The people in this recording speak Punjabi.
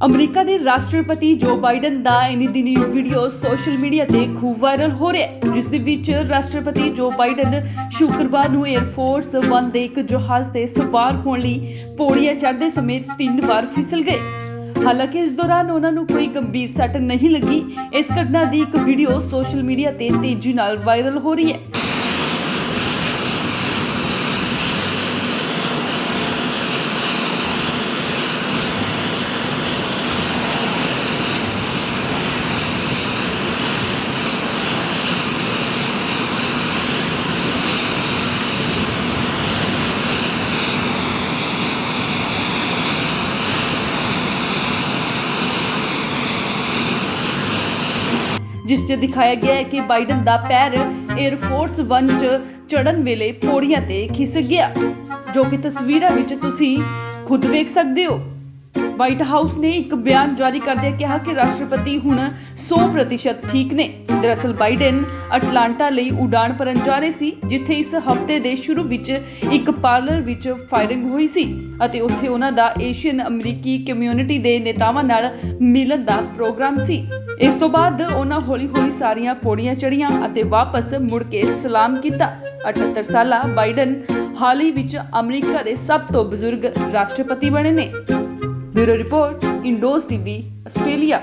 ਅਮਰੀਕਾ ਦੇ ਰਾਸ਼ਟਰਪਤੀ ਜੋ ਬਾਈਡਨ ਦਾ ਇਨੀ ਦਿਨੀ ਵੀਡੀਓ ਸੋਸ਼ਲ ਮੀਡੀਆ ਤੇ ਖੂਬ ਵਾਇਰਲ ਹੋ ਰਿਹਾ ਹੈ, ਜਿਸ ਦੇ ਵਿੱਚ ਰਾਸ਼ਟਰਪਤੀ ਜੋ ਬਾਈਡਨ ਸ਼ੁੱਕਰਵਾਰ ਨੂੰ 에ਅਰਫੋਰਸ 1 ਦੇ ਇੱਕ ਜਹਾਜ਼ ਤੇ ਸਵਾਰ ਹੋਣ ਲਈ ਪੌੜੀਆਂ ਚੜ੍ਹਦੇ ਸਮੇਂ 3 ਵਾਰ ਫਿਸਲ ਗਏ। ਹਾਲਾਂਕਿ ਇਸ ਦੌਰਾਨ ਉਹਨਾਂ ਨੂੰ ਕੋਈ ਗੰਭੀਰ ਸੱਟ ਨਹੀਂ ਲੱਗੀ। ਇਸ ਘਟਨਾ ਦੀ ਇੱਕ ਵੀਡੀਓ ਸੋਸ਼ਲ ਮੀਡੀਆ ਤੇ ਤੇਜ਼ੀ ਨਾਲ ਵਾਇਰਲ ਹੋ ਰਹੀ ਹੈ। जिस च दिखाया गया है कि बाइडन दा पैर एयरफोर्स 1 च चढ़न वेले पौड़ियां ते खिसक गया, जो कि तस्वीरां विच तुसी खुद वेख सकदे हो। व्हाइट हाउस ने एक बयान जारी करदे कहा कि राष्ट्रपति हुण 100% ठीक ने। दरअसल बाइडन अटलांटा ਲਈ ਉਡਾਣ ਭਰਨ ਜਾ ਰਹੇ ਸੀ, ਜਿੱਥੇ ਇਸ ਹਫਤੇ ਦੇ ਸ਼ੁਰੂ ਵਿੱਚ ਇੱਕ ਪਾਰਲਰ ਵਿੱਚ ਫਾਇਰਿੰਗ ਹੋਈ ਸੀ ਅਤੇ ਉੱਥੇ ਉਹਨਾਂ ਦਾ ਏਸ਼ੀਅਨ ਅਮਰੀਕੀ ਕਮਿਊਨਿਟੀ ਦੇ ਨੇਤਾਵਾਂ ਨਾਲ ਮਿਲਣ ਦਾ ਪ੍ਰੋਗਰਾਮ ਸੀ। ਇਸ ਤੋਂ ਬਾਅਦ ਉਹਨਾਂ ਹੌਲੀ-ਹੌਲੀ ਸਾਰੀਆਂ ਪੌੜੀਆਂ ਚੜ੍ਹੀਆਂ ਅਤੇ ਵਾਪਸ ਮੁੜ ਕੇ ਸਲਾਮ ਕੀਤਾ। 78 ਸਾਲਾ ਬਾਈਡਨ ਹਾਲ ਹੀ ਵਿੱਚ ਅਮਰੀਕਾ ਦੇ ਸਭ ਤੋਂ ਬਜ਼ੁਰਗ ਰਾਸ਼ਟਰਪਤੀ ਬਣੇ ਨੇ। Bureau report, Indo's TV, Australia.